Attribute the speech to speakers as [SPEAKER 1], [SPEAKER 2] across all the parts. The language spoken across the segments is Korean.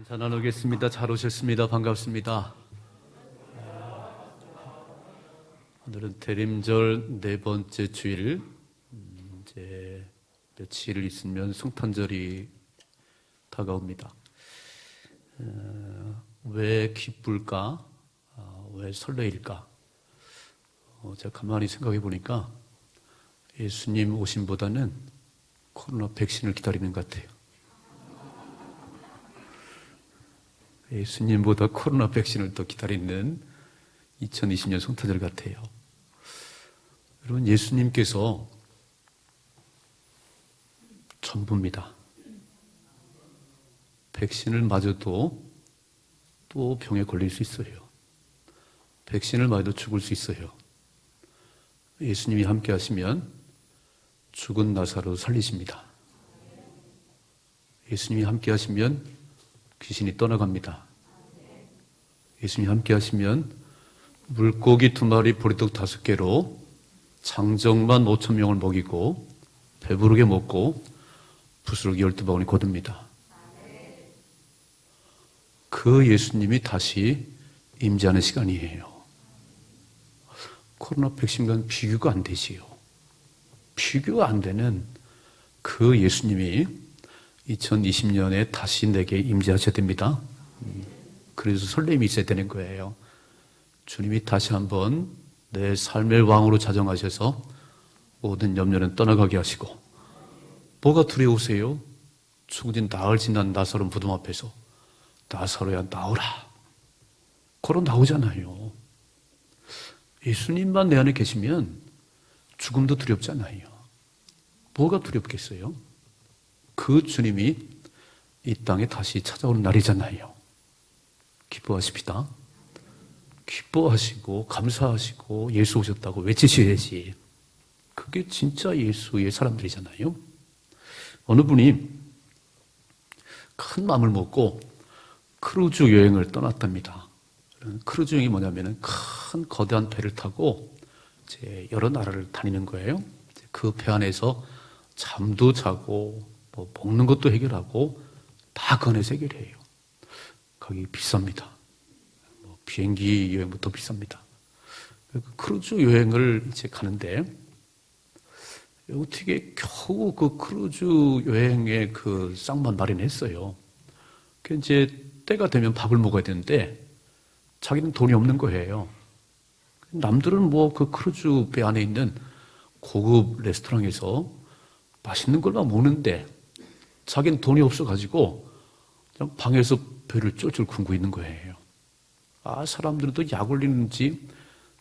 [SPEAKER 1] 인사 나누겠습니다. 잘 오셨습니다. 반갑습니다. 오늘은 대림절 네 번째 주일, 이제 며칠 있으면 성탄절이 다가옵니다. 왜 기쁠까? 왜 설레일까? 제가 가만히 생각해 보니까 예수님 오심보다는 코로나 백신을 기다리는 것 같아요. 예수님보다 코로나 백신을 더 기다리는 2020년 성탄절 같아요. 여러분, 예수님께서 전부입니다. 백신을 맞아도 또 병에 걸릴 수 있어요. 백신을 맞아도 죽을 수 있어요. 예수님이 함께 하시면 죽은 나사로 살리십니다. 예수님이 함께 하시면 귀신이 떠나갑니다. 예수님이 함께 하시면 물고기 2마리 보리떡 5개로 장정만 5,000명을 먹이고 배부르게 먹고 부스러기 12바구니 거둡니다. 그 예수님이 다시 임재하는 시간이에요. 코로나 백신과는 비교가 안 되지요. 비교가 안 되는 그 예수님이 2020년에 다시 내게 임재하셔야 됩니다. 그래서 설렘이 있어야 되는 거예요. 주님이 다시 한번 내 삶의 왕으로 자정하셔서 모든 염려는 떠나가게 하시고, 뭐가 두려우세요? 죽은 나흘 지난 나사로 무덤 앞에서 나사로야 나오라. 걸어 나오잖아요. 예수님만 내 안에 계시면 죽음도 두렵잖아요. 뭐가 두렵겠어요? 그 주님이 이 땅에 다시 찾아오는 날이잖아요. 기뻐하십시다. 기뻐하시고 감사하시고 예수 오셨다고 외치셔야지. 그게 진짜 예수의 사람들이잖아요. 어느 분이 큰 마음을 먹고 크루즈 여행을 떠났답니다. 크루즈 여행이 뭐냐면은 큰 거대한 배를 타고 이제 여러 나라를 다니는 거예요. 그 배 안에서 잠도 자고 뭐 먹는 것도 해결하고 다 그 안에서 해결해요. 거기 비쌉니다. 비행기 여행부터 비쌉니다. 크루즈 여행을 이제 가는데 어떻게 겨우 그 크루즈 여행의 그 쌍만 마련했어요. 그 이제 때가 되면 밥을 먹어야 되는데 자기는 돈이 없는 거예요. 남들은 뭐 그 크루즈 배 안에 있는 고급 레스토랑에서 맛있는 걸만 먹는데 자기는 돈이 없어가지고 그냥 방에서 배를 쫄쫄 굶고 있는 거예요. 사람들은 또 약 올리는지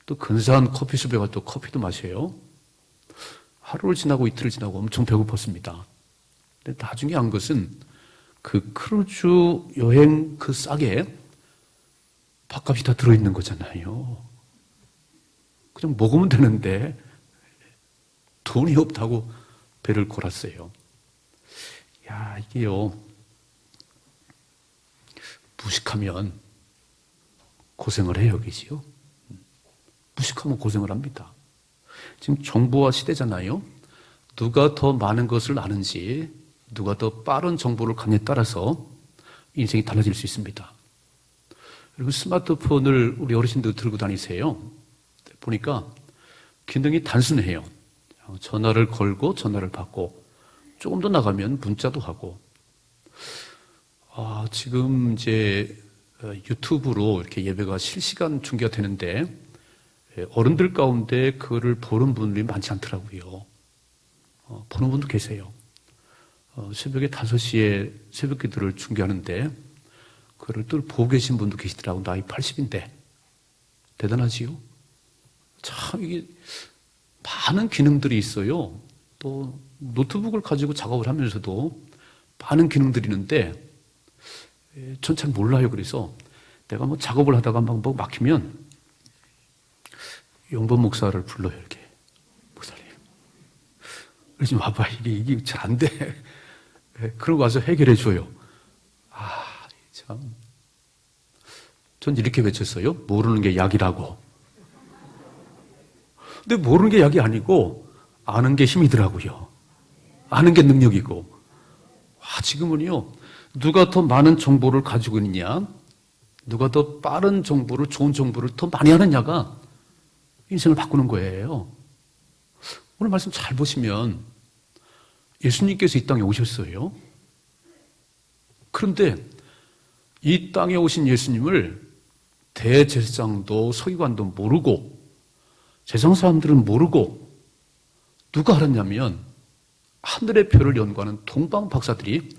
[SPEAKER 1] 또 근사한 커피숍에 가서 또 커피도 마셔요. 하루를 지나고 이틀을 지나고 엄청 배고팠습니다. 근데 나중에 한 것은 그 크루즈 여행 그 싸게 밥값이 다 들어있는 거잖아요. 그냥 먹으면 되는데 돈이 없다고 배를 골았어요. 이게요, 무식하면 고생을 해요, 그지요? 무식하면 고생을 합니다. 지금 정보화 시대잖아요. 누가 더 많은 것을 아는지, 누가 더 빠른 정보를 갖느냐에 따라서 인생이 달라질 수 있습니다. 그리고 스마트폰을 우리 어르신들 들고 다니세요. 보니까 기능이 단순해요. 전화를 걸고 전화를 받고 조금 더 나가면 문자도 하고. 지금 이제 유튜브로 이렇게 예배가 실시간 중계가 되는데 어른들 가운데 그거를 보는 분들이 많지 않더라고요. 보는 분도 계세요. 새벽에 5시에 새벽 기도를 중계하는데 그걸 또 보고 계신 분도 계시더라고요. 나이 80인데. 대단하지요? 참 이게 많은 기능들이 있어요. 또 노트북을 가지고 작업을 하면서도 많은 기능들이 있는데 전 잘 몰라요. 그래서 내가 뭐 작업을 하다가 뭐 막히면 영범 목사를 불러요. 이렇게. 목사님, 우리 좀 와봐. 이게 잘 안 돼. 그러고 와서 해결해 줘요. 참. 전 이렇게 외쳤어요. 모르는 게 약이라고. 근데 모르는 게 약이 아니고 아는 게 힘이더라고요. 아는 게 능력이고. 지금은요, 누가 더 많은 정보를 가지고 있느냐, 누가 더 빠른 정보를, 좋은 정보를 더 많이 하느냐가 인생을 바꾸는 거예요. 오늘 말씀 잘 보시면 예수님께서 이 땅에 오셨어요. 그런데 이 땅에 오신 예수님을 대제사장도 서기관도 모르고, 세상 사람들은 모르고, 누가 알았냐면 하늘의 별을 연구하는 동방 박사들이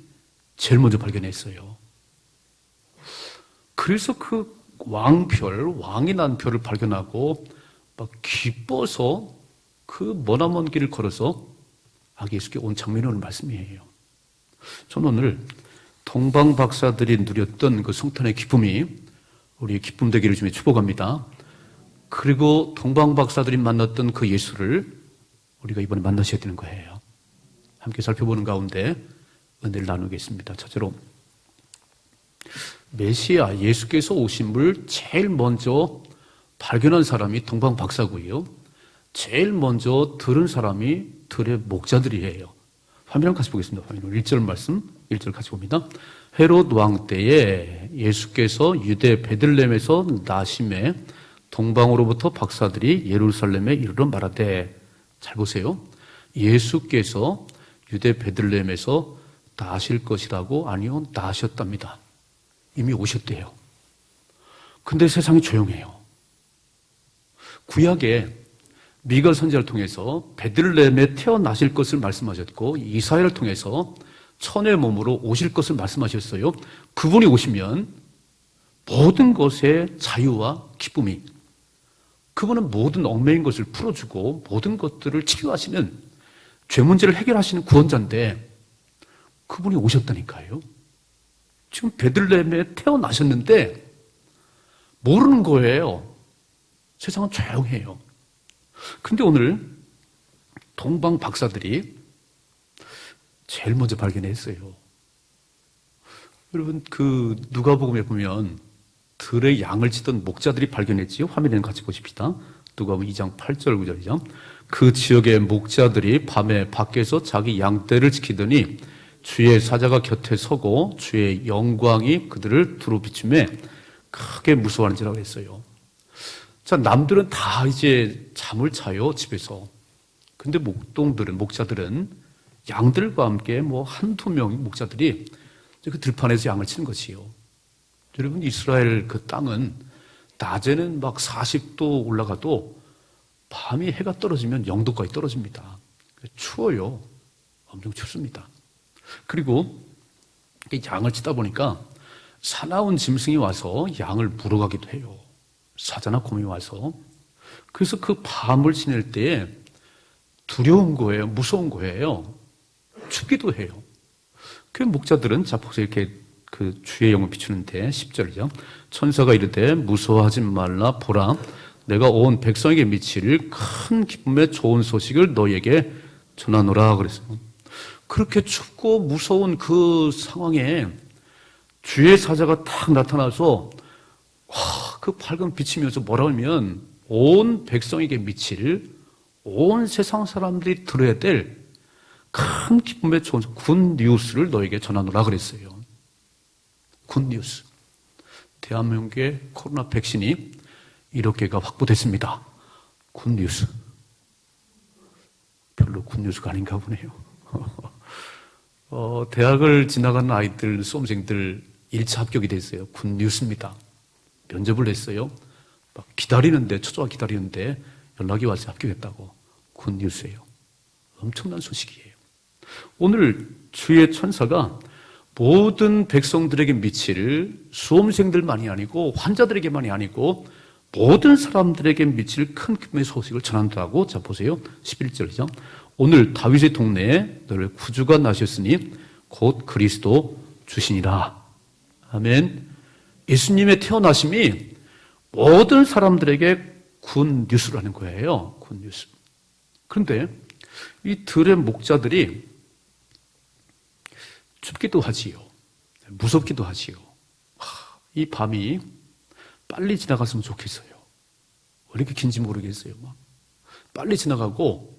[SPEAKER 1] 제일 먼저 발견했어요. 그래서 그 왕별, 왕이 난 별을 발견하고 막 기뻐서 그 머나먼 길을 걸어서 아기 예수께 온 장면이 오늘 말씀이에요. 저는 오늘 동방 박사들이 누렸던 그 성탄의 기쁨이 우리 기쁨 되기를 주며 축복합니다. 그리고 동방 박사들이 만났던 그 예수를 우리가 이번에 만나셔야 되는 거예요. 함께 살펴보는 가운데 은혜를 나누겠습니다. 첫째로 메시아 예수께서 오심을 제일 먼저 발견한 사람이 동방 박사고요. 제일 먼저 들은 사람이 들의 목자들이에요. 화면 같이 보겠습니다. 화면 1절 말씀, 1절 같이 봅니다. 헤롯 왕 때에 예수께서 유대 베들레헴에서 나심에 동방으로부터 박사들이 예루살렘에 이르러 말하되, 잘 보세요. 예수께서 유대 베들레헴에서 나실 것이라고, 아니요, 나셨답니다. 이미 오셨대요. 근데 세상이 조용해요. 구약에 미가 선지자를 통해서 베들레헴에 태어나실 것을 말씀하셨고, 이사야를 통해서 천의 몸으로 오실 것을 말씀하셨어요. 그분이 오시면 모든 것의 자유와 기쁨이, 그분은 모든 얽매인 것을 풀어주고 모든 것들을 치유하시는, 죄 문제를 해결하시는 구원자인데 그분이 오셨다니까요. 지금 베들레헴에 태어나셨는데 모르는 거예요. 세상은 조용해요. 근데 오늘 동방 박사들이 제일 먼저 발견했어요. 여러분, 그 누가복음에 보면 들의 양을 치던 목자들이 발견했지요. 화면에 같이 보십시다. 누가복음 2장 8절 9절이죠. 그 지역의 목자들이 밤에 밖에서 자기 양떼를 지키더니 주의 사자가 곁에 서고 주의 영광이 그들을 두루 비추매 크게 무서워하는지라고 했어요. 자, 남들은 다 이제 잠을 자요, 집에서. 근데 목자들은 양들과 함께 뭐 한두 명의 목자들이 그 들판에서 양을 치는 것이요. 여러분, 이스라엘 그 땅은 낮에는 막 40도 올라가도 밤이 해가 떨어지면 0도까지 떨어집니다. 추워요. 엄청 춥습니다. 그리고 양을 치다 보니까 사나운 짐승이 와서 양을 물어가기도 해요. 사자나 곰이 와서. 그래서 그 밤을 지낼 때에 두려운 거예요. 무서운 거예요. 춥기도 해요. 그 목자들은, 자, 보세요. 이렇게 그 주의 영을 비추는데 10절이죠. 천사가 이르되 무서워하지 말라. 보라, 내가 온 백성에게 미칠 큰 기쁨의 좋은 소식을 너희에게 전하노라 그랬어요. 그렇게 춥고 무서운 그 상황에 주의 사자가 딱 나타나서 그 밝은 빛이면서 뭐라 하면 온 백성에게 미칠, 온 세상 사람들이 들어야 될 큰 기쁨의 좋은 굿 뉴스를 너에게 전하노라 그랬어요. 굿 뉴스. 대한민국의 코로나 백신이 이렇게가 확보됐습니다. 굿 뉴스. 별로 굿 뉴스가 아닌가 보네요. 대학을 지나가는 아이들, 수험생들 1차 합격이 됐어요. 굿 뉴스입니다. 면접을 했어요. 막 기다리는데, 초조하게 기다리는데 연락이 와서 합격했다고. 굿 뉴스예요. 엄청난 소식이에요. 오늘 주의 천사가 모든 백성들에게 미칠, 수험생들만이 아니고 환자들에게만이 아니고 모든 사람들에게 미칠 큰 기쁨의 소식을 전한다고. 자, 보세요. 11절이죠. 오늘 다윗의 동네에 너를 구주가 나셨으니 곧 그리스도 주시니라. 아멘. 예수님의 태어나심이 모든 사람들에게 굿 뉴스라는 거예요. 굿 뉴스. 그런데 이 들의 목자들이 춥기도 하지요. 무섭기도 하지요. 이 밤이 빨리 지나갔으면 좋겠어요. 왜 이렇게 긴지 모르겠어요. 막 빨리 지나가고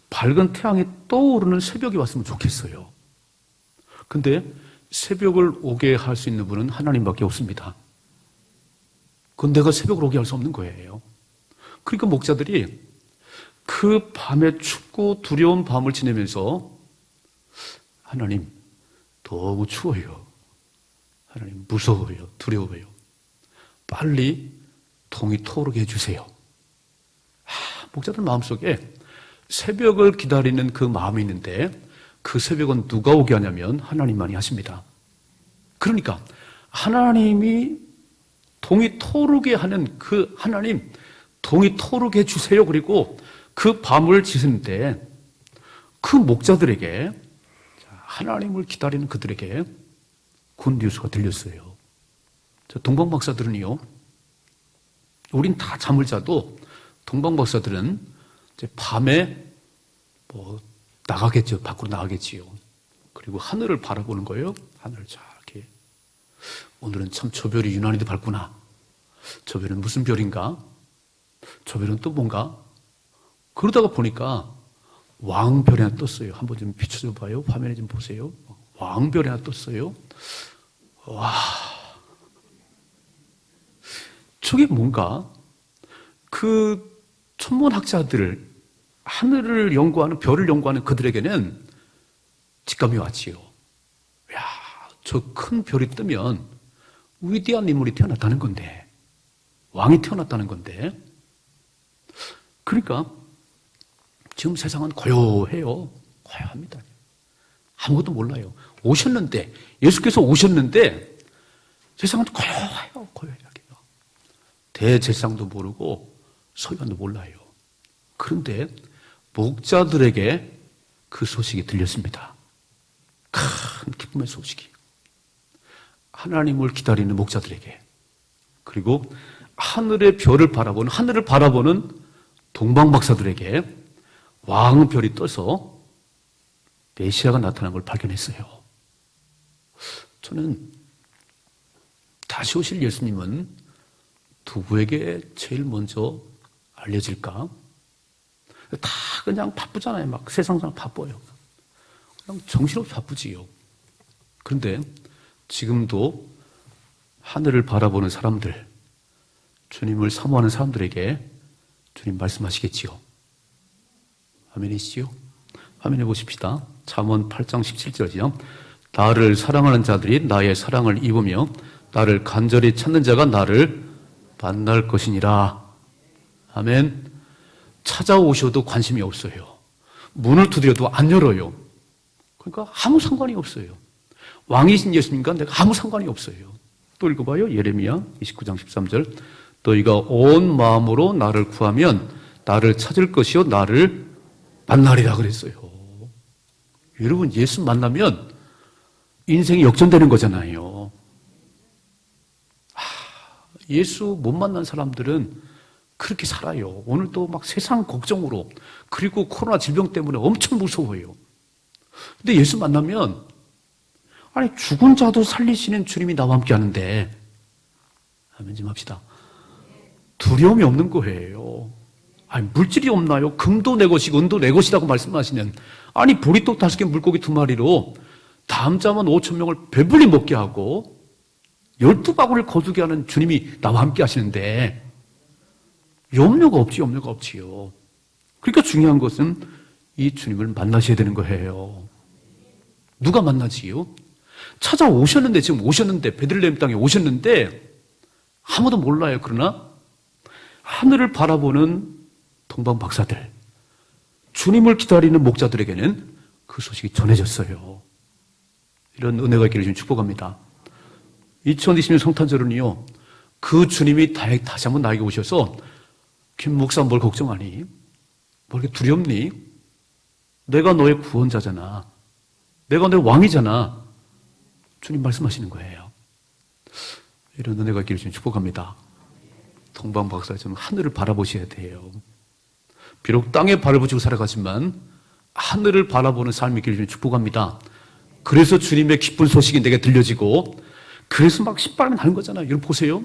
[SPEAKER 1] 밝은 태양이 떠오르는 새벽이 왔으면 좋겠어요. 근데 새벽을 오게 할 수 있는 분은 하나님밖에 없습니다. 그건 내가 새벽을 오게 할 수 없는 거예요. 그러니까 목자들이 그 밤에 춥고 두려운 밤을 지내면서 하나님, 너무 추워요. 하나님, 무서워요. 두려워요. 빨리 동이 토르게 해주세요. 목자들 마음속에 새벽을 기다리는 그 마음이 있는데 그 새벽은 누가 오게 하냐면 하나님만이 하십니다. 그러니까 하나님이 동이 토르게 하는 그 하나님, 동이 토르게 해주세요. 그리고 그 밤을 지새는데 그 목자들에게, 하나님을 기다리는 그들에게 굿뉴스가 들렸어요. 동방박사들은요, 우린 다 잠을 자도 동방박사들은 이제 밤에 나가겠죠. 밖으로 나가겠지요. 그리고 하늘을 바라보는 거예요. 하늘을 이렇게. 오늘은 참 저 별이 유난히도 밝구나. 저 별은 무슨 별인가? 저 별은 또 뭔가? 그러다가 보니까 왕별이 하나 떴어요. 한번 좀 비춰줘 봐요. 화면에 좀 보세요. 왕별이 하나 떴어요. 와. 저게 뭔가? 그 천문학자들, 하늘을 연구하는, 별을 연구하는 그들에게는 직감이 왔지요. 야, 저 큰 별이 뜨면 위대한 인물이 태어났다는 건데, 왕이 태어났다는 건데, 그러니까 지금 세상은 고요해요. 고요합니다. 아무것도 몰라요. 오셨는데, 예수께서 오셨는데 세상은 고요해요. 고요해요. 대제사장도 모르고 서기관도 몰라요. 그런데 목자들에게 그 소식이 들렸습니다. 큰 기쁨의 소식이. 하나님을 기다리는 목자들에게, 그리고 하늘의 별을 바라보는, 하늘을 바라보는 동방박사들에게 왕별이 떠서 메시아가 나타난 걸 발견했어요. 저는 다시 오실 예수님은 누구에게 제일 먼저 알려질까? 다 그냥 바쁘잖아요. 막 세상상 바빠요. 그냥 정신없이 바쁘지요. 그런데 지금도 하늘을 바라보는 사람들, 주님을 사모하는 사람들에게 주님 말씀하시겠지요. 아멘이시죠? 화면에 보십시다. 잠언 8장 17절이요. 나를 사랑하는 자들이 나의 사랑을 입으며 나를 간절히 찾는 자가 나를 만날 것이니라. 아멘. 찾아오셔도 관심이 없어요. 문을 두드려도 안 열어요. 그러니까 아무 상관이 없어요. 왕이신 예수님과 내가 아무 상관이 없어요. 또 읽어봐요. 예레미야 29장 13절. 너희가 온 마음으로 나를 구하면 나를 찾을 것이요 나를 만나리라 그랬어요. 여러분, 예수 만나면 인생이 역전되는 거잖아요. 예수 못 만난 사람들은 그렇게 살아요. 오늘도 막 세상 걱정으로, 그리고 코로나 질병 때문에 엄청 무서워요. 근데 예수 만나면, 아니, 죽은 자도 살리시는 주님이 나와 함께 하는데, 아멘 좀 합시다. 두려움이 없는 거예요. 아니, 물질이 없나요? 금도 내 것이고 은도 내 것이라고 말씀하시는, 아니, 보리떡 5개 물고기 2마리로 담자만 5,000명을 배불리 먹게 하고 12바구니를 거두게 하는 주님이 나와 함께 하시는데 염려가 없지요. 그러니까 중요한 것은 이 주님을 만나셔야 되는 거예요. 누가 만나지요? 찾아오셨는데, 지금 오셨는데, 베들레헴 땅에 오셨는데 아무도 몰라요. 그러나 하늘을 바라보는 동방 박사들, 주님을 기다리는 목자들에게는 그 소식이 전해졌어요. 이런 은혜가 있기를 좀 축복합니다. 2020년 성탄절은요, 그 주님이 다시 한번 나에게 오셔서, 김 목사 뭘 걱정하니? 뭘 이렇게 두렵니? 내가 너의 구원자잖아. 내가 너의 왕이잖아. 주님 말씀하시는 거예요. 이런 은혜가 있기를 좀 축복합니다. 동방 박사, 저는 하늘을 바라보셔야 돼요. 비록 땅에 발을 붙이고 살아가지만 하늘을 바라보는 삶이 있기를 좀 축복합니다. 그래서 주님의 기쁜 소식이 내게 들려지고, 그래서 막 신바람이 나는 거잖아요. 여러분 보세요.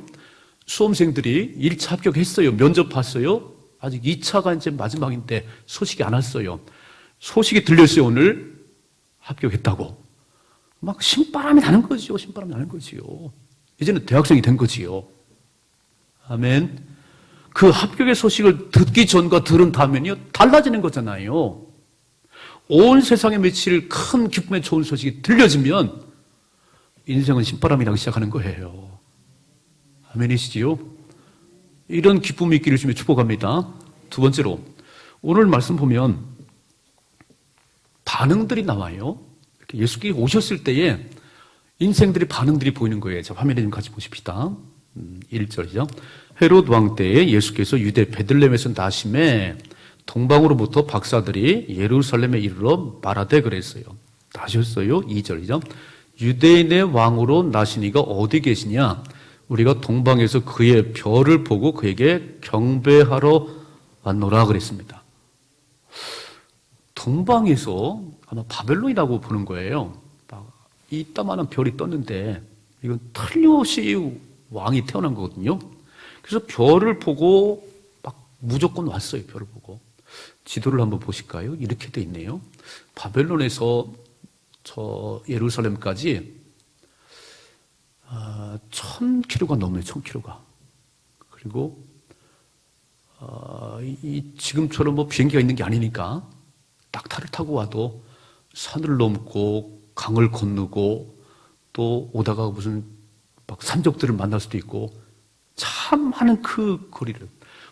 [SPEAKER 1] 수험생들이 1차 합격했어요. 면접 봤어요. 아직 2차가 이제 마지막인데 소식이 안 왔어요. 소식이 들렸어요. 오늘 합격했다고. 막 신바람이 나는 거지요. 신바람이 나는 거지요. 이제는 대학생이 된 거지요. 아멘. 그 합격의 소식을 듣기 전과 들은 다음에는요, 달라지는 거잖아요. 온 세상에 맺힐 큰 기쁨의 좋은 소식이 들려지면 인생은 신바람이 나기 시작하는 거예요. 아멘이시지요? 이런 기쁨이 있기를 주며 축복합니다. 두 번째로, 오늘 말씀 보면 반응들이 나와요. 예수께서 오셨을 때에 인생들의 반응들이 보이는 거예요. 자, 화면에 좀 같이 보십시다. 1절이죠. 헤롯 왕 때에 예수께서 유대 베들레헴에서 나심에 동방으로부터 박사들이 예루살렘에 이르러 말하되 그랬어요. 다시 했어요. 2절이죠. 유대인의 왕으로 나시니가 어디 계시냐? 우리가 동방에서 그의 별을 보고 그에게 경배하러 왔노라 그랬습니다. 동방에서 아마 바벨론이라고 보는 거예요. 이따만한 별이 떴는데 이건 틀림없이 왕이 태어난 거거든요. 그래서 별을 보고 막 무조건 왔어요. 별을 보고. 지도를 한번 보실까요? 이렇게 돼 있네요. 바벨론에서 저 예루살렘까지 1000km가 넘네요. 1000km가. 그리고 지금처럼 뭐 비행기가 있는 게 아니니까 낙타를 타고 와도 산을 넘고 강을 건너고 또 오다가 무슨 막 산적들을 만날 수도 있고 참 많은 그 거리를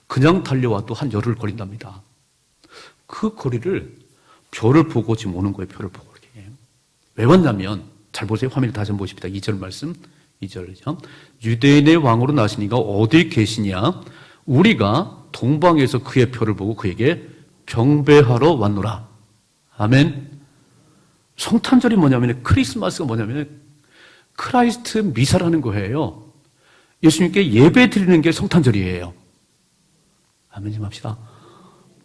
[SPEAKER 1] 그냥 달려와도 한 열흘 걸린답니다. 그 거리를 별을 보고 지금 오는 거예요. 별을 보고 이렇게. 왜 왔냐면 잘 보세요. 화면을 다시 한번 보십시다. 2절 말씀. 2절이죠. 유대인의 왕으로 나시니가 어디 계시냐? 우리가 동방에서 그의 별을 보고 그에게 경배하러 왔노라. 아멘. 성탄절이 뭐냐면 크리스마스가 뭐냐면 크라이스트 미사라는 거예요. 예수님께 예배 드리는 게 성탄절이에요. 아멘 좀 합시다.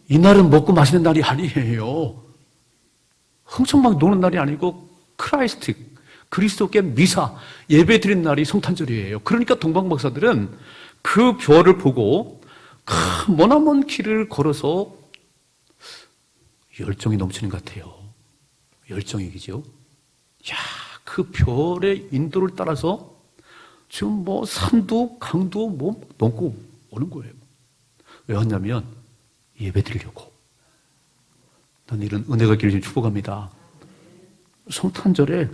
[SPEAKER 1] 이날은 먹고 마시는 날이 아니에요. 흥청 막 노는 날이 아니고 크라이스트, 그리스도께 미사, 예배 드리는 날이 성탄절이에요. 그러니까 동방박사들은 그 별을 보고 머나먼 길을 걸어서 열정이 넘치는 것 같아요. 열정이죠. 야, 그 별의 인도를 따라서 지금 뭐 산도 강도 뭐 넘고 오는 거예요. 왜 왔냐면 예배 드리려고. 난 이런 은혜가 있기를 축복합니다. 성탄절에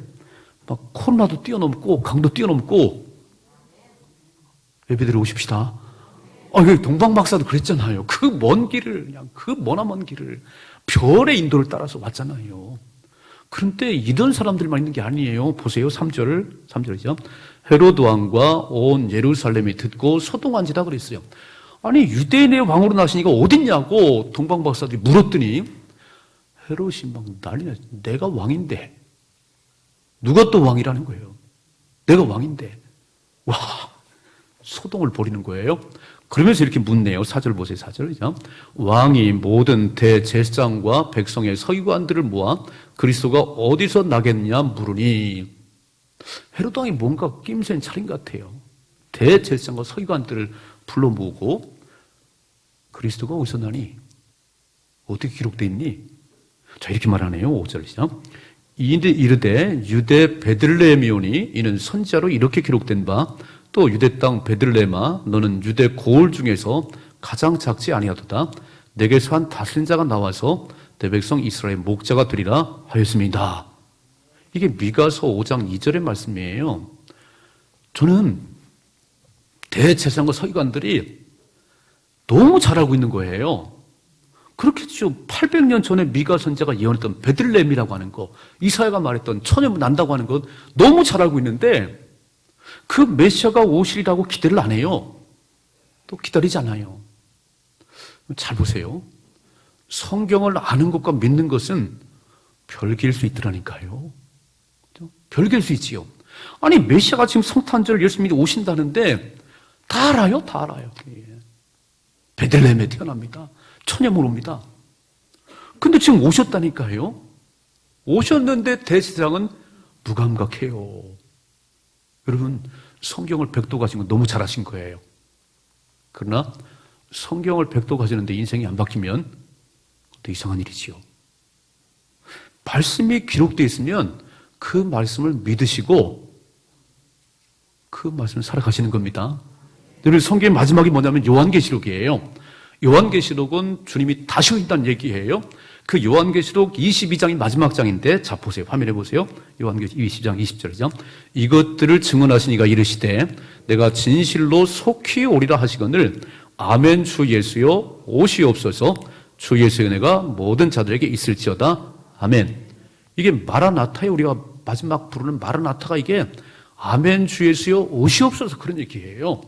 [SPEAKER 1] 막 코로나도 뛰어넘고 강도 뛰어넘고 예배 드리러 오십시다. 동방박사도 그랬잖아요. 그 먼 길을 그냥 그 머나먼 길을 별의 인도를 따라서 왔잖아요. 그런데 이런 사람들만 있는 게 아니에요. 보세요. 3절이죠. 헤로드 왕과 온 예루살렘이 듣고 소동한지다 그랬어요. 아니 유대인의 왕으로 나시니가 어딨냐고 동방박사들이 물었더니 헤롯이 막 난리나. 내가 왕인데 누가 또 왕이라는 거예요. 내가 왕인데 와 소동을 벌이는 거예요. 그러면서 이렇게 묻네요. 4절 보세요. 4절이죠. 왕이 모든 대제사장과 백성의 서기관들을 모아 그리스도가 어디서 나겠느냐 물으니 헤롯 왕이 뭔가 낌새는 차린 것 같아요. 대제사장과 서기관들을 불러 모으고 그리스도가 어디서 나니? 어떻게 기록되어 있니? 자 이렇게 말하네요. 5절이죠. 이르되 유대 베들레헴이오니 이는 선지자로 이렇게 기록된 바 또 유대 땅 베들레헴아 너는 유대 고을 중에서 가장 작지 아니하도다. 내게서 한 다스린 자가 나와서 내 백성 이스라엘 목자가 되리라 하였습니다. 이게 미가서 5장 2절의 말씀이에요. 저는 대제사장과 서기관들이 너무 잘 알고 있는 거예요. 그렇겠죠. 800년 전에 미가 선지자가 예언했던 베들레헴이라고 하는 거, 이사야가 말했던 천년 난다고 하는 것 너무 잘 알고 있는데 그 메시아가 오시리라고 기대를 안 해요. 또 기다리지 않아요. 잘 보세요. 성경을 아는 것과 믿는 것은 별개일 수 있더라니까요. 별개일 수 있지요. 아니 메시아가 지금 성탄절 예수님이 오신다는데 다 알아요. 다 알아요. 베들레헴에 태어납니다. 천년을 옵니다. 근데 지금 오셨다니까요. 오셨는데 대제사장은 무감각해요. 여러분 성경을 백도 가신 건 너무 잘하신 거예요. 그러나 성경을 백도 가지는데 인생이 안 바뀌면 또 이상한 일이지요. 말씀이 기록되어 있으면 그 말씀을 믿으시고 그 말씀을 살아가시는 겁니다. 여러분, 성경의 마지막이 뭐냐면 요한계시록이에요. 요한계시록은 주님이 다시 오신다는 얘기예요. 그 요한계시록 22장이 마지막 장인데, 자 보세요. 화면에 보세요. 요한계시록 20장 20절이죠. 이것들을 증언하신 이가 이르시되 내가 진실로 속히 오리라 하시거늘 아멘. 주 예수여 오시옵소서. 주 예수의 은혜가 모든 자들에게 있을지어다. 아멘. 이게 마라나타에 우리가 마지막 부르는 마라나타가 이게 아멘 주 예수여 오시옵소서 그런 얘기예요.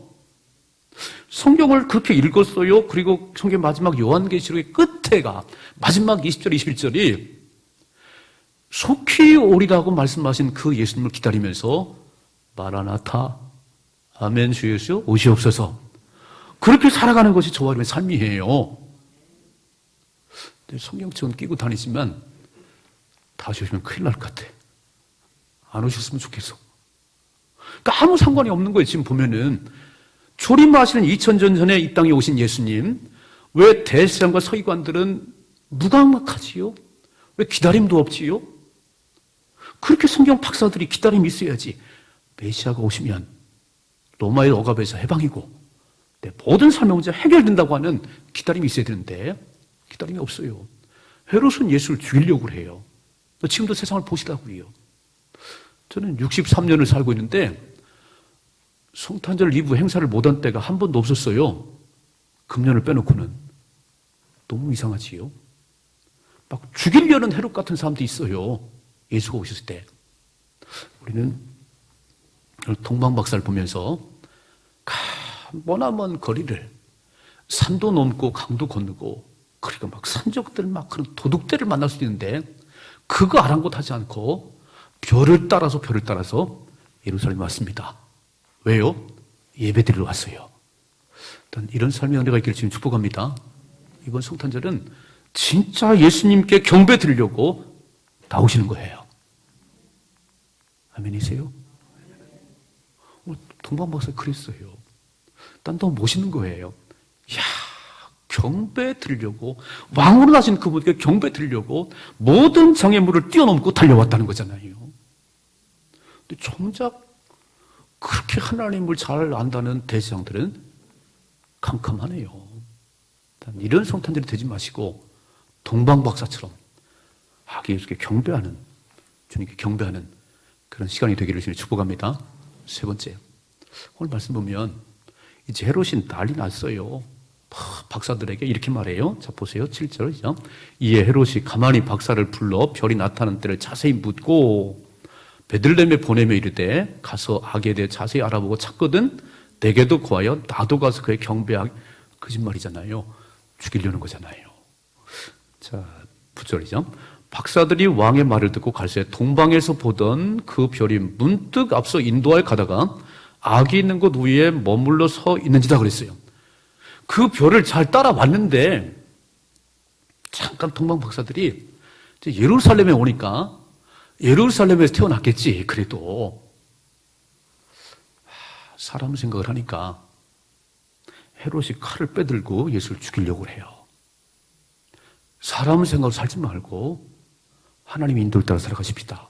[SPEAKER 1] 성경을 그렇게 읽었어요. 그리고 성경 마지막 요한계시록의 끝에가 마지막 20절 21절이 속히 오리라고 말씀하신 그 예수님을 기다리면서 마라나타 아멘 주 예수여 오시옵소서 그렇게 살아가는 것이 저와 여러분의 삶이에요. 성경책은 끼고 다니지만 다시 오시면 큰일 날 것 같아. 안 오셨으면 좋겠어. 그러니까 아무 상관이 없는 거예요. 지금 보면은 조림하시는 2000년 전에 이 땅에 오신 예수님, 왜 대제사장과 서기관들은 무감각하지요? 왜 기다림도 없지요? 그렇게 성경 박사들이 기다림이 있어야지. 메시아가 오시면 로마의 억압에서 해방이고 내 모든 삶의 문제 해결된다고 하는 기다림이 있어야 되는데 기다림이 없어요. 헤롯은 예수를 죽이려고 해요. 지금도 세상을 보시라고요. 저는 63년을 살고 있는데 성탄절 이브 행사를 못한 때가 한 번도 없었어요. 금년을 빼놓고는. 너무 이상하지요. 막 죽이려는 헤롯 같은 사람도 있어요. 예수가 오셨을 때. 우리는 동방박사를 보면서 머나먼 거리를 산도 넘고 강도 건너고 그리고 막 산적들 막 그런 도둑들을 만날 수 있는데 그거 아랑곳하지 않고 별을 따라서 예루살렘에 왔습니다. 왜요? 예배드리러 왔어요. 일단 이런 삶의 은혜가 있기를 지금 축복합니다. 이번 성탄절은 진짜 예수님께 경배 드리려고 나오시는 거예요. 아멘이세요? 동방박사 그랬어요. 난 너무 멋있는 거예요. 이야, 경배 드리려고 왕으로 나신 그분께 경배 드리려고 모든 장애물을 뛰어넘고 달려왔다는 거잖아요. 근데 정작 그렇게 하나님을 잘 안다는 대제사장들은 캄캄하네요. 이런 성탄절이 되지 마시고 동방박사처럼 예수께 경배하는, 주님께 경배하는 그런 시간이 되기를 주님 축복합니다. 세 번째, 오늘 말씀 보면 이제 헤롯이 난리 났어요. 박사들에게 이렇게 말해요. 자 보세요. 7절이죠. 이에 헤롯이 가만히 박사를 불러 별이 나타나는 때를 자세히 묻고 베들레헴에 보내며 이르되 가서 아기에 대해 자세히 알아보고 찾거든 내게도 구하여 나도 가서 그의 경배하게. 거짓말이잖아요. 죽이려는 거잖아요. 자 9절이죠. 박사들이 왕의 말을 듣고 갈새 동방에서 보던 그 별이 문득 앞서 인도하여 가다가 아기 있는 곳 위에 머물러 서 있는지다 그랬어요. 그 별을 잘 따라왔는데 잠깐 동방 박사들이 예루살렘에 오니까 예루살렘에서 태어났겠지. 그래도 사람 생각을 하니까 헤롯이 칼을 빼들고 예수를 죽이려고 해요. 사람 생각으로 살지 말고 하나님의 인도를 따라 살아가십시다.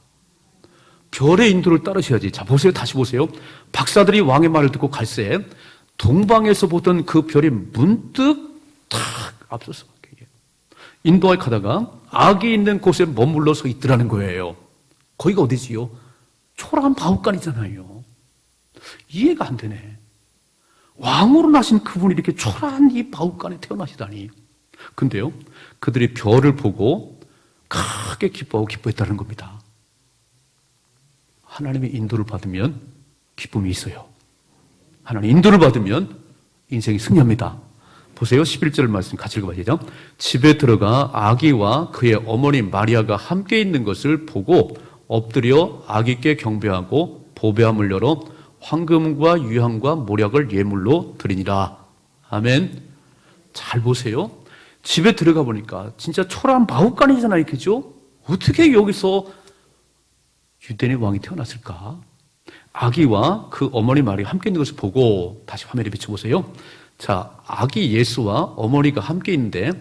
[SPEAKER 1] 별의 인도를 따르셔야지. 자 보세요. 다시 보세요. 박사들이 왕의 말을 듣고 갈새 동방에서 보던 그 별이 문득 탁 앞서서 인도하여 가다가 아기 있는 곳에 머물러 서 있더라는 거예요. 거기가 어디지요? 초라한 바울간이잖아요. 이해가 안 되네. 왕으로 나신 그분이 이렇게 초라한 이 바울간에 태어나시다니. 근데요, 그들이 별을 보고 크게 기뻐하고 기뻐했다는 겁니다. 하나님의 인도를 받으면 기쁨이 있어요. 하나님의 인도를 받으면 인생이 승리합니다. 보세요. 11절 말씀 같이 읽어봐야죠. 집에 들어가 아기와 그의 어머니 마리아가 함께 있는 것을 보고 엎드려 아기께 경배하고 보배함을 열어 황금과 유향과 모략을 예물로 드리니라. 아멘. 잘 보세요. 집에 들어가 보니까 진짜 초라한 마구간이잖아요. 그죠? 어떻게 여기서 유대인의 왕이 태어났을까? 아기와 그 어머니 마리아 함께 있는 것을 보고 다시 화면에 비춰보세요. 자, 아기 예수와 어머니가 함께 있는데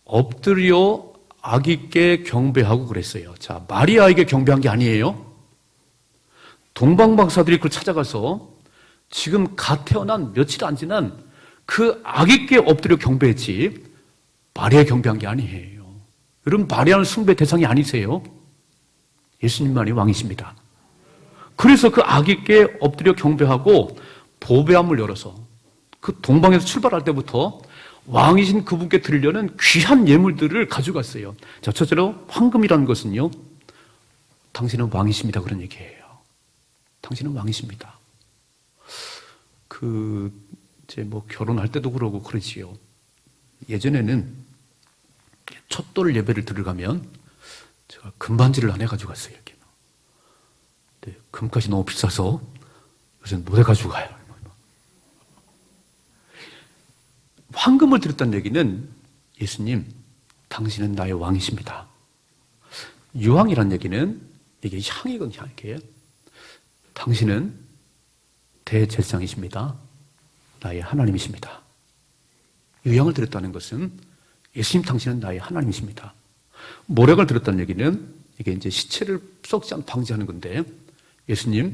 [SPEAKER 1] 엎드려 아기께 경배하고 그랬어요. 자, 마리아에게 경배한 게 아니에요. 동방박사들이 그걸 찾아가서 지금 갓 태어난 며칠 안 지난 그 아기께 엎드려 경배했지 마리아 경배한 게 아니에요. 여러분, 마리아는 숭배 대상이 아니세요. 예수님만이 왕이십니다. 그래서 그 아기께 엎드려 경배하고 보배함을 열어서 그 동방에서 출발할 때부터 왕이신 그분께 드리려는 귀한 예물들을 가져갔어요. 자, 첫째로 황금이라는 것은요, 당신은 왕이십니다, 그런 얘기예요. 당신은 왕이십니다. 이제 결혼할 때도 그러고 그러지요. 예전에는 첫 돌 예배를 들어가면 제가 금반지를 하나 가지고 갔어요, 이렇게. 근데 금값이 너무 비싸서 요새는 못 해가지고 가요. 황금을 드렸다는 얘기는 예수님, 당신은 나의 왕이십니다. 유황이란 얘기는 이게 향이거든요, 이게. 당신은 대제사장이십니다. 나의 하나님이십니다. 유향을 드렸다는 것은 예수님, 당신은 나의 하나님이십니다. 모략을 드렸다는 얘기는 이게 이제 시체를 썩지 않게 방지하는 건데, 예수님,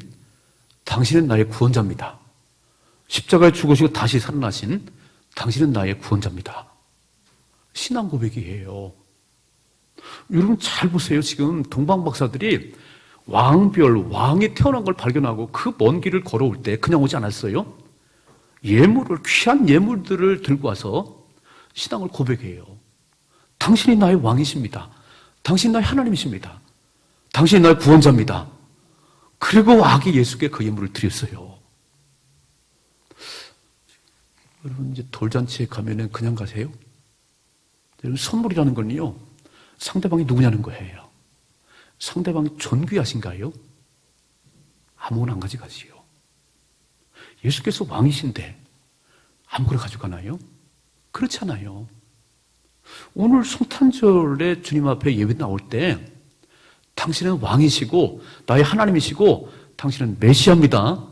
[SPEAKER 1] 당신은 나의 구원자입니다. 십자가에 죽으시고 다시 살아나신 당신은 나의 구원자입니다. 신앙 고백이에요. 여러분 잘 보세요. 지금 동방박사들이 왕별, 왕이 태어난 걸 발견하고 그 먼 길을 걸어올 때 그냥 오지 않았어요. 예물을, 귀한 예물들을 들고 와서 신앙을 고백해요. 당신이 나의 왕이십니다. 당신이 나의 하나님이십니다. 당신이 나의 구원자입니다. 그리고 아기 예수께 그 예물을 드렸어요. 여러분, 이제 돌잔치에 가면은 그냥 가세요? 여러분, 선물이라는 건요, 상대방이 누구냐는 거예요. 상대방이 존귀하신가요? 아무거나 안 가져가시오. 예수께서 왕이신데 아무거나 가져가나요? 그렇지 않아요. 오늘 성탄절에 주님 앞에 예배 나올 때 당신은 왕이시고 나의 하나님이시고 당신은 메시아입니다.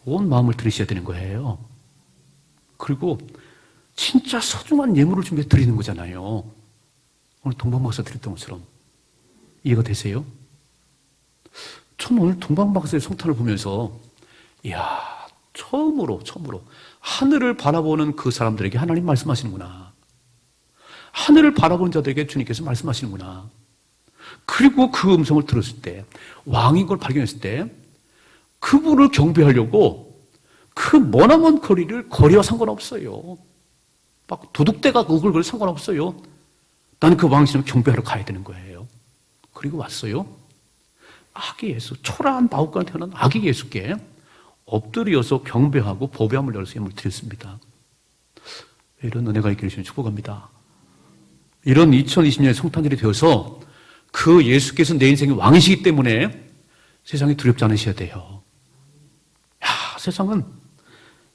[SPEAKER 1] 온 마음을 들으셔야 되는 거예요. 그리고 진짜 소중한 예물을 준비해 드리는 거잖아요. 오늘 동방박사 드렸던 것처럼. 이해가 되세요? 저는 오늘 동방박사의 성탄을 보면서 이야, 처음으로 하늘을 바라보는 그 사람들에게 하나님 말씀하시는구나. 하늘을 바라보는 자들에게 주님께서 말씀하시는구나. 그리고 그 음성을 들었을 때, 왕인 걸 발견했을 때 그분을 경배하려고 그 머나먼 거리와 상관없어요. 막 도둑대가 오글거려 상관없어요. 나는 그 왕이시면 경배하러 가야 되는 거예요. 그리고 왔어요. 아기 예수, 초라한 마음가운데 태어난 아기 예수께 엎드려서 경배하고 보배함을 열어서 예물을 드렸습니다. 이런 은혜가 있기를 주님 축복합니다. 이런 2020년의 성탄절이 되어서 그 예수께서 내 인생의 왕이시기 때문에 세상이 두렵지 않으셔야 돼요. 야, 세상은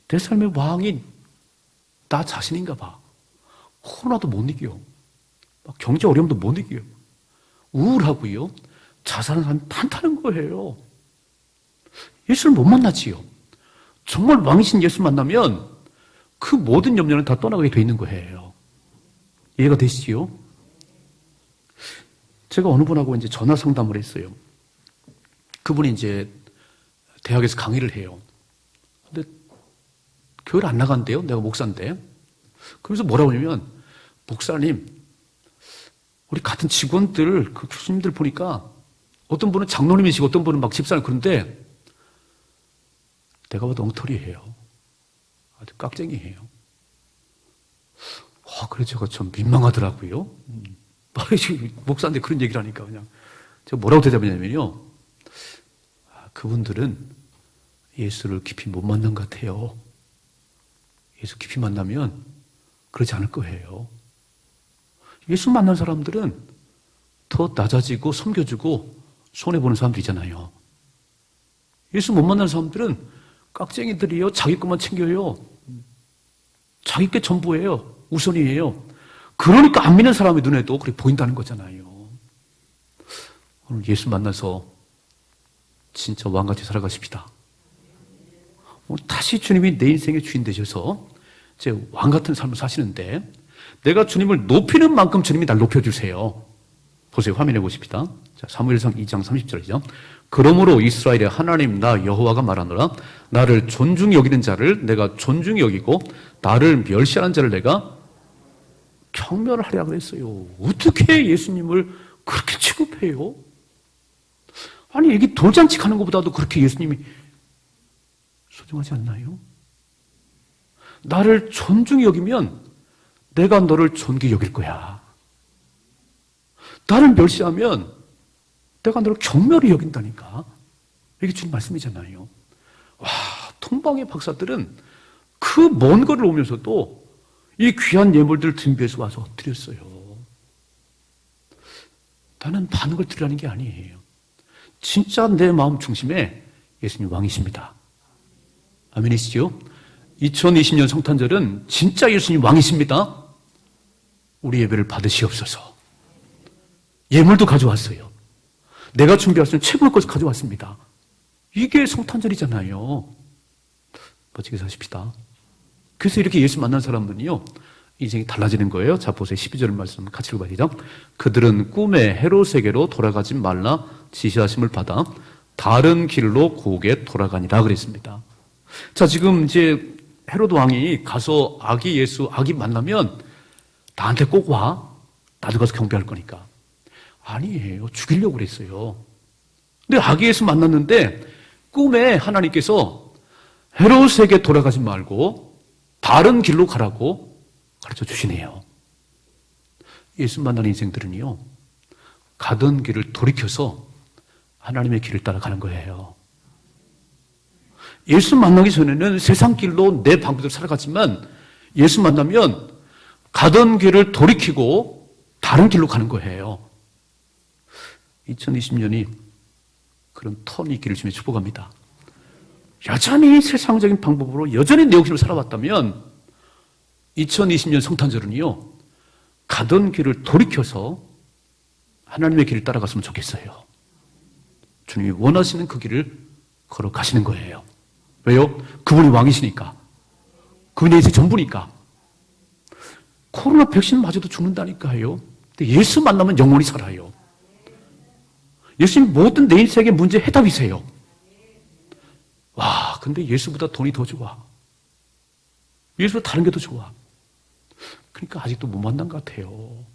[SPEAKER 1] 내 삶의 왕이 나 자신인가 봐. 코로나도 못 이겨. 막 경제 어려움도 못 이겨요. 우울하고요. 자살하는 사람이 많다는 거예요. 예수를 못 만나지요. 정말 왕이신 예수 만나면 그 모든 염려는 다 떠나가게 돼 있는 거예요. 이해가 되시지요? 제가 어느 분하고 이제 전화 상담을 했어요. 그분이 이제 대학에서 강의를 해요. 근데 교회를 안 나간대요. 내가 목사인데. 그래서 뭐라고 하냐면, 목사님, 우리 같은 직원들, 그 교수님들 보니까 어떤 분은 장로님이시고 어떤 분은 막 집사님 그런데 내가 봐도 엉터리예요. 아주 깍쟁이에요. 그래 제가 좀 민망하더라고요. 목사인데 그런 얘기를 하니까 그냥 제가 뭐라고 대답했냐면요. 그분들은 예수를 깊이 못 만난 것 같아요. 예수 깊이 만나면 그러지 않을 거예요. 예수 만난 사람들은 더 낮아지고 섬겨주고 손해보는 사람들이잖아요. 예수 못 만난 사람들은 깍쟁이들이요. 자기 것만 챙겨요. 자기 게 전부예요. 우선이에요. 그러니까 안 믿는 사람의 눈에도 그렇게 보인다는 거잖아요. 오늘 예수 만나서 진짜 왕같이 살아가십시다. 오늘 다시 주님이 내 인생의 주인 되셔서 제 왕같은 삶을 사시는데 내가 주님을 높이는 만큼 주님이 날 높여주세요. 보세요. 화면에 보십시다. 자, 사무엘상 2장 30절이죠. 그러므로 이스라엘의 하나님 나 여호와가 말하노라. 나를 존중히 여기는 자를 내가 존중히 여기고 나를 멸시하는 자를 내가 경멸하리라 그랬어요. 어떻게 예수님을 그렇게 취급해요? 아니, 여기 돌잔치 가는 것보다도 그렇게 예수님이 소중하지 않나요? 나를 존중히 여기면 내가 너를 존귀히 여길 거야. 나를 멸시하면 내가 너를 경멸히 여긴다니까. 이게 주님 말씀이잖아요. 와, 통방의 박사들은 그 먼 거리를 오면서도 이 귀한 예물들을 준비해서 와서 드렸어요. 나는 많은 걸 드리라는 게 아니에요. 진짜 내 마음 중심에 예수님 왕이십니다. 아멘이시죠? 2020년 성탄절은 진짜 예수님 왕이십니다. 우리 예배를 받으시옵소서. 예물도 가져왔어요. 내가 준비할 수 있는 최고의 것을 가져왔습니다. 이게 성탄절이잖아요. 멋지게 사십시다. 그래서 이렇게 예수 만난 사람은요, 인생이 달라지는 거예요. 자, 보세요. 12절 말씀 같이 읽어봐야 되죠. 그들은 꿈에 헤롯에게로 돌아가지 말라 지시하심을 받아 다른 길로 고개 돌아가니라 그랬습니다. 자, 지금 이제 헤롯 왕이 가서 아기 예수, 아기 만나면 나한테 꼭 와. 나도 가서 경배할 거니까. 아니에요. 죽이려고 그랬어요. 근데 아기 예수 만났는데 꿈에 하나님께서 헤롯에게 돌아가지 말고 다른 길로 가라고 가르쳐 주시네요. 예수 만나는 인생들은요, 가던 길을 돌이켜서 하나님의 길을 따라가는 거예요. 예수 만나기 전에는 세상 길로 내 방법대로 살아갔지만 예수 만나면 가던 길을 돌이키고 다른 길로 가는 거예요. 2020년이 그런 턴이 있기를 주님의 축복합니다. 여전히 세상적인 방법으로 여전히 내 욕심을 살아왔다면 2020년 성탄절은요, 가던 길을 돌이켜서 하나님의 길을 따라갔으면 좋겠어요. 주님이 원하시는 그 길을 걸어가시는 거예요. 왜요? 그분이 왕이시니까. 그분이 내 인생 전부니까. 코로나 백신 맞아도 죽는다니까요. 근데 예수 만나면 영원히 살아요. 예수님 모든 내 인생의 문제 해답이세요. 와, 근데 예수보다 돈이 더 좋아. 예수보다 다른 게 더 좋아. 그러니까 아직도 못 만난 것 같아요.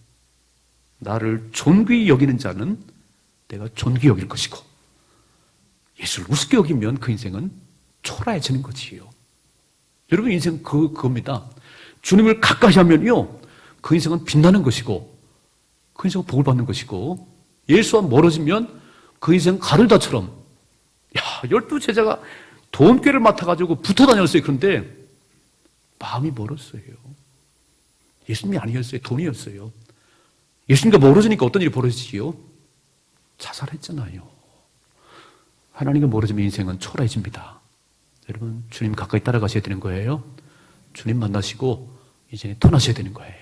[SPEAKER 1] 나를 존귀히 여기는 자는 내가 존귀히 여길 것이고, 예수를 우습게 여기면 그 인생은 초라해지는 거지요. 여러분, 인생 그겁니다. 주님을 가까이 하면요, 그 인생은 빛나는 것이고, 그 인생은 복을 받는 것이고, 예수와 멀어지면 그 인생 가르다처럼, 야, 12제자가 돈꾀를 맡아가지고 붙어 다녔어요. 그런데 마음이 멀었어요. 예수님이 아니었어요. 돈이었어요. 예수님과 멀어지니까 어떤 일이 벌어지지요? 자살했잖아요. 하나님과 멀어지면 인생은 초라해집니다. 여러분, 주님 가까이 따라가셔야 되는 거예요. 주님 만나시고 이제 떠나셔야 되는 거예요.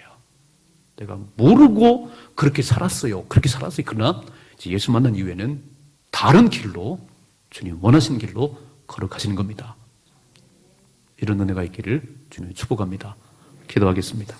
[SPEAKER 1] 내가 모르고 그렇게 살았어요. 그러나 이제 예수 만난 이후에는 다른 길로, 주님 원하시는 길로 걸어가시는 겁니다. 이런 은혜가 있기를 주님이 축복합니다. 기도하겠습니다.